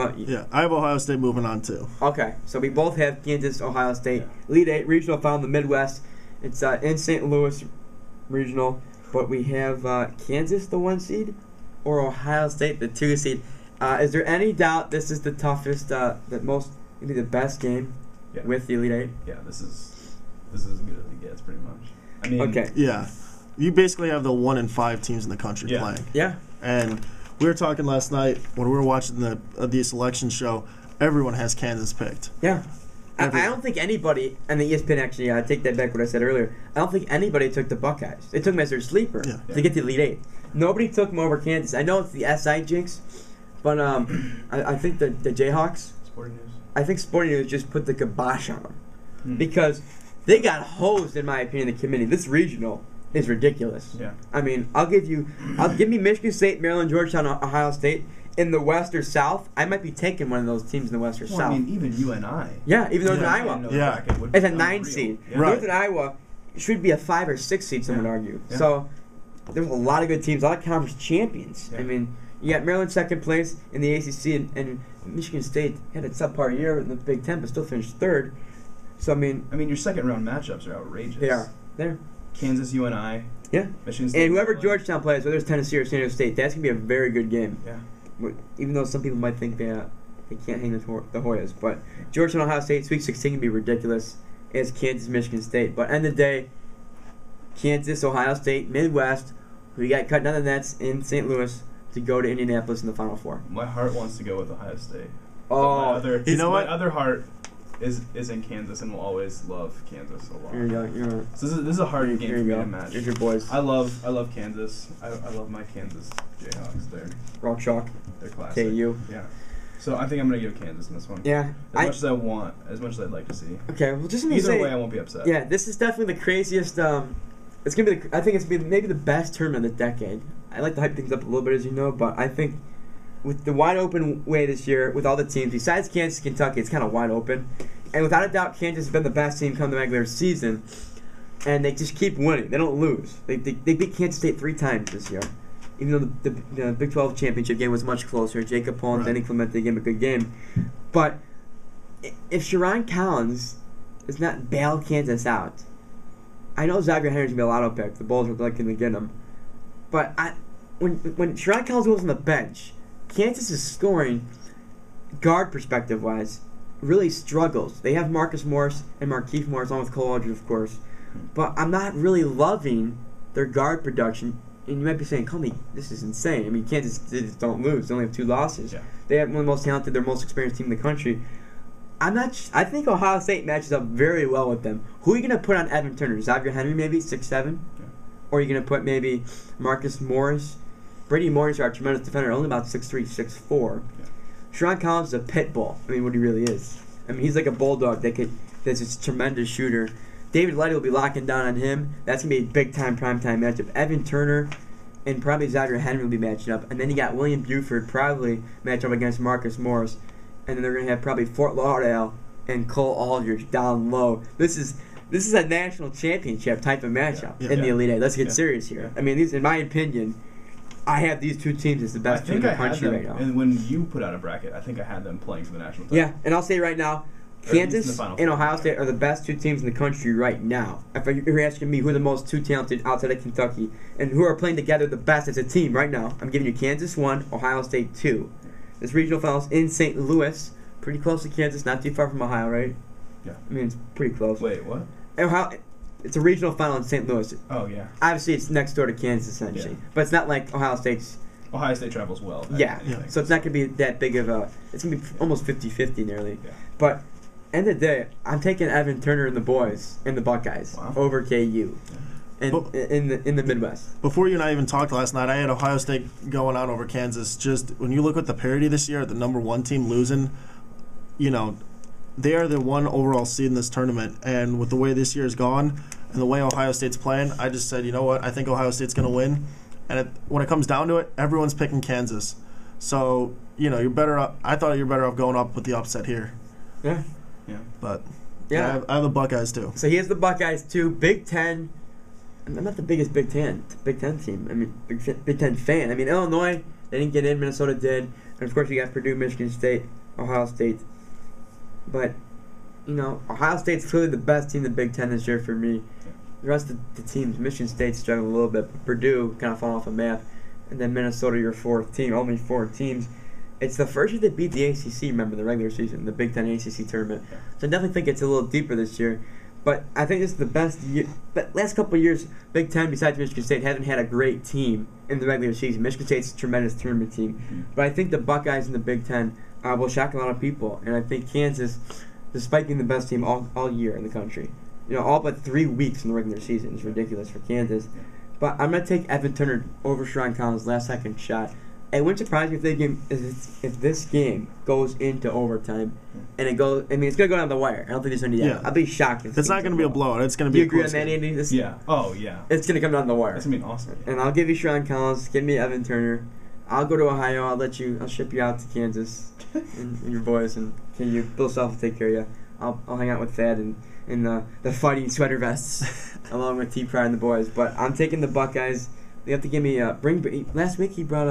But Yeah, I have Ohio State moving on too. Okay, so we both have Kansas, Ohio State. Elite Eight regional final in the Midwest. It's in St. Louis regional, but we have Kansas the 1 seed or Ohio State the 2 seed. Is there any doubt this is the toughest, maybe the best game with the Elite Eight? Yeah, this is as good as it gets, pretty much. I mean, okay. Yeah, you basically have the 1 and 5 teams in the country playing. Yeah, and we were talking last night when we were watching the selection show. Everyone has Kansas picked. Yeah. I don't think anybody, and the ESPN actually, I take that back what I said earlier, I don't think anybody took the Buckeyes. They took them as their sleeper to get the Elite Eight. Nobody took them over Kansas. I know it's the SI jinx, but I think the Jayhawks, Sporting News. I think Sporting News just put the kibosh on them because they got hosed, in my opinion, the committee. This regional is ridiculous. Yeah. I mean, give me Michigan State, Maryland, Georgetown, Ohio State. In the West or South, I might be taking one of those teams in the West or South. I mean, even UNI. Yeah, even Northern Iowa. Yeah. It's a 9 seed. Yeah. Right. Northern Iowa should be a 5 or 6 seed, some would argue. Yeah. So there's a lot of good teams, a lot of conference champions. Yeah. I mean, you got Maryland second place in the ACC, and Michigan State had a subpar year in the Big Ten, but still finished third. So, I mean, your second round matchups are outrageous. they are. They're. Kansas, UNI, Yeah. Michigan State. And whoever Maryland. Georgetown plays, whether it's Tennessee or San Diego State, that's going to be a very good game. Yeah. Even though some people might think they can't hang the Hoyas. But Georgetown, Ohio State, Sweet 16 can be ridiculous as Kansas, Michigan State. But end of the day, Kansas, Ohio State, Midwest, we got cut down the nets in St. Louis to go to Indianapolis in the Final Four. My heart wants to go with Ohio State. Oh, my other heart is in Kansas and will always love Kansas a lot. here you go. So this is a hard game Here for you me go. to match. Here's your boys. I love Kansas. I love my Kansas Jayhawks. Rock Chalk, They're classic. KU. Yeah. So I think I'm gonna give Kansas in this one. Yeah. As much as I want, as much as I'd like to see. Okay, well, just let me Either say, way, I won't be upset. yeah, this is definitely the craziest. It's gonna be. I think it's gonna be maybe the best tournament of the decade. I like to hype things up a little bit, as you know, but I think with the wide open way this year, with all the teams besides Kansas, and Kentucky, it's kind of wide open. And without a doubt, Kansas has been the best team come the regular season, and they just keep winning. They don't lose. They beat Kansas State 3 times this year, even though the Big 12 championship game was much closer. Jacob Paul and Denny Clemente gave him a good game, but if Sharon Collins does not bail Kansas out, I know Xavier Henry's gonna be a lotto pick. The Bulls are looking to get him, but when Sharon Collins goes on the bench, Kansas is scoring guard perspective wise. Really struggles. They have Marcus Morris and Markieff Morris, along with Cole Aldridge, of course. But I'm not really loving their guard production. And you might be saying, Cole, this is insane. I mean, Kansas just don't lose. They only have 2 losses. Yeah. They have one of the most talented, their most experienced team in the country. I think Ohio State matches up very well with them. Who are you going to put on Evan Turner? Xavier Henry, maybe 6'7"? Yeah. Or are you going to put maybe Marcus Morris? Brady Morris, our tremendous defender, only about 6'3", 6'4". Yeah. Sharon Collins is a pit bull. I mean, what he really is. I mean, he's like a bulldog that's a tremendous shooter. David Letty will be locking down on him. That's going to be a big-time, prime-time matchup. Evan Turner and probably Xavier Henry will be matching up. And then you got William Buford probably match up against Marcus Morris. And then they're going to have probably Fort Lauderdale and Cole Aldridge down low. This is a national championship type of matchup in the Elite Eight. Let's get serious here. I mean, in my opinion, I have these 2 teams as the best team in the country right now. And when you put out a bracket, I think I had them playing for the national title. Yeah, and I'll say right now, Kansas and Ohio State are the best 2 teams in the country right now. If you're asking me who are the most 2 talented outside of Kentucky and who are playing together the best as a team right now, I'm giving you Kansas 1, Ohio State 2. This regional finals in St. Louis, pretty close to Kansas, not too far from Ohio, right? Yeah. I mean, it's pretty close. Wait, what? Ohio, it's a regional final in St. Louis. Oh, yeah. Obviously, it's next door to Kansas, essentially. Yeah. But it's not like Ohio State's... Ohio State travels well. Yeah. So it's not going to be that big of a... It's going to be almost 50-50 nearly. Yeah. But, end of the day, I'm taking Evan Turner and the boys and the Buckeyes over KU in the Midwest. Before you and I even talked last night, I had Ohio State going out over Kansas. Just when you look at the parity this year, the number 1 team losing, you know, they are the 1 overall seed in this tournament. And with the way this year has gone and the way Ohio State's playing, I just said, you know what, I think Ohio State's going to win. And when it comes down to it, everyone's picking Kansas. So, you know, you're better off. I thought you're better off going up with the upset here. Yeah. Yeah. But yeah, I have the Buckeyes too. So he has the Buckeyes too. Big Ten. I'm not the biggest Big Ten team. I mean, Big Ten fan. I mean, Illinois, they didn't get in. Minnesota did. And of course, you got Purdue, Michigan State, Ohio State. But, Ohio State's clearly the best team in the Big Ten this year for me. The rest of the teams, Michigan State struggled a little bit, but Purdue kind of falling off a map. And then Minnesota, your fourth team, only 4 teams. It's the first year they beat the ACC, remember, the regular season, the Big Ten ACC tournament. Yeah. So I definitely think it's a little deeper this year. But I think this is the best year. But last couple of years, Big Ten, besides Michigan State, hasn't had a great team in the regular season. Michigan State's a tremendous tournament team. Mm-hmm. But I think the Buckeyes in the Big Ten will shock a lot of people. And I think Kansas, despite being the best team all year in the country, all but 3 weeks in the regular season is ridiculous for Kansas. Yeah. But I'm going to take Evan Turner over Sherron Collins' last-second shot. It wouldn't surprise me if this game goes into overtime, and it goes. I mean, it's gonna go down the wire. I don't think there's any. Yeah. I'll be shocked if It's not going to be a blowout. It's going to Do be you a agree on close that, game. Andy? Yeah. Oh, yeah. It's gonna come down the wire. That's going to be awesome. And I'll give you Sherron Collins. Give me Evan Turner. I'll go to Ohio. I'll ship you out to Kansas and your boys, and Bill Self will take care of you. I'll hang out with Thad and in the fighting sweater vests along with T. Pride and the boys. But I'm taking the Buckeyes. They have to give me last week he brought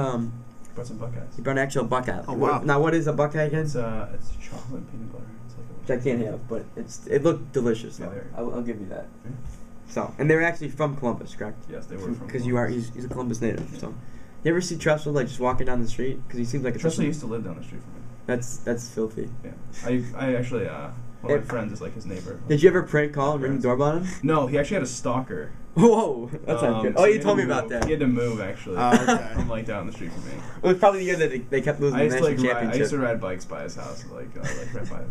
Brought some Buckeyes. He brought an actual Buckeye. Oh, wow. Now, what is a Buckeye again? It's chocolate and peanut butter. It's like Which I can't have, but it looked delicious. Yeah, though. I'll give you that. Yeah. So, and they're actually from Columbus, correct? Yes, they were from Because he's a Columbus native. Yeah. So, you ever see Tressel just walking down the street? Because he seems like a Tressel used to live down the street from me. That's filthy. Yeah. I actually one of my friends is like his neighbor. Did you ever prank call and ring the doorbell on him? No, he actually had a stalker. Whoa, that's not good. So Oh, he you had told to me about move. that. He had to move actually Okay. from like down the street from me. It was probably the year that they kept losing I the used to national championship. I used to ride bikes by his house, like right by his there.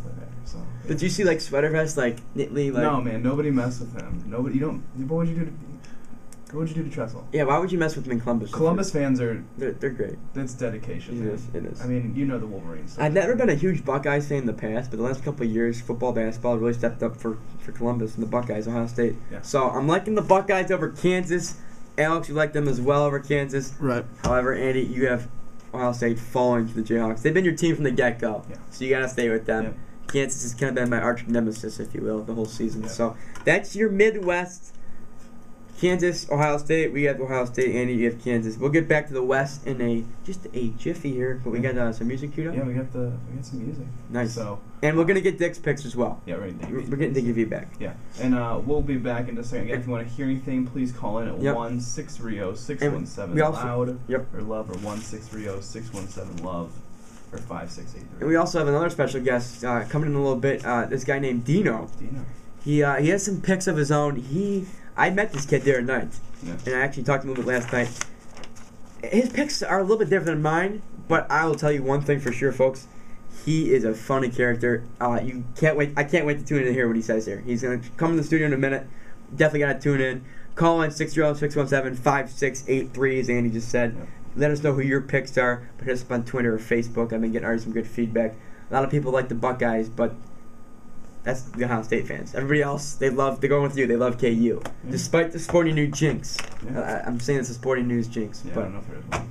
So. Yeah. Did you see sweater vests neatly No, man, nobody messed with him. Nobody. You don't. What would you do to? What would you do to Tressel? Yeah, why would you mess with them in Columbus? Columbus fans are. They're great. That's dedication. It is. It is. I mean, the Wolverines. I've never been a huge Buckeyes fan in the past, but the last couple of years, football, basketball really stepped up for Columbus and the Buckeyes, Ohio State. Yeah. So I'm liking the Buckeyes over Kansas. Alex, you like them as well over Kansas. Right. However, Andy, you have Ohio State falling to the Jayhawks. They've been your team from the get-go, Yeah. so you got to stay with them. Yeah. Kansas has kind of been my arch nemesis, if you will, the whole season. Yeah. So that's your Midwest. Kansas, Ohio State. We have Ohio State, Andy. You have Kansas. We'll get back to the West in just a jiffy here, but we got some music queued up. Yeah, we got some music. Nice. So. And we're gonna get Dick's picks as well. Yeah, we're getting Dick feedback. Yeah, and we'll be back in just a second. Again, if you want to hear anything, please call in at 1-630-617-LOUD or love, or 1-630-617-LOVE or 5683. And we also have another special guest coming in a little bit. This guy named Dino. He has some picks of his own. I met this kid the other night, and I actually talked to him a little bit last night. His picks are a little bit different than mine, but I will tell you one thing for sure, folks. He is a funny character. You can't wait. I can't wait to tune in to hear what he says here. He's going to come in the studio in a minute. Definitely got to tune in. Call in 630-617-5683, as Andy just said. Yep. Let us know who your picks are. Put us up on Twitter or Facebook. I've been getting already some good feedback. A lot of people like the Buckeyes, but that's the Ohio State fans. Everybody else, they're going with you. They love KU. Yeah. Despite the sporting news jinx. Yeah. I'm saying it's a sporting news jinx. Yeah, but, I don't know if there is one.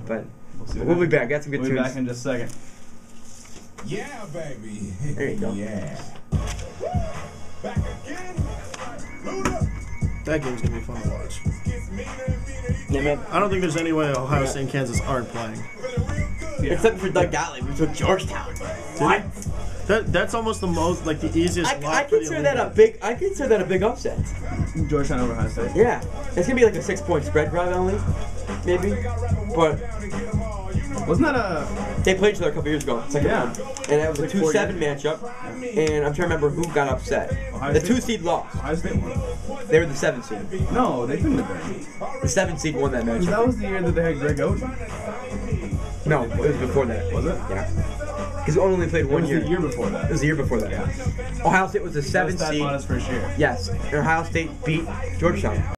But we'll be back. Got some good tunes. We'll be back in just a second. Yeah, baby. There you go. Yeah. Back again. Load up. That game's going to be fun to watch. Yeah, man. I don't think there's any way Ohio State and Kansas aren't playing. Yeah. Except for Doug Gottlieb, who took Georgetown. What? That's almost the easiest lock I for the consider that a elite. big. I consider that a big upset. Georgetown over Ohio State. Yeah, it's gonna be like a 6-point spread, probably only, maybe. But Wasn't that a? they played each other a couple years ago, second round, and that was a Like 4 2-7 matchup. And I'm trying to remember who got upset. Ohio The State? 2 seed lost. Ohio State won. They were the 7 seed. No, they couldn't have been. The 7 seed won that matchup. That was the year that they had Greg Oden. No, it was before that. Was it? Yeah. Because we only played It 1 was year. the year before that. It was the year before that. Yeah. Ohio State was the 7 That was seed. Thad Matta's first year. Yes, and Ohio State beat Georgetown.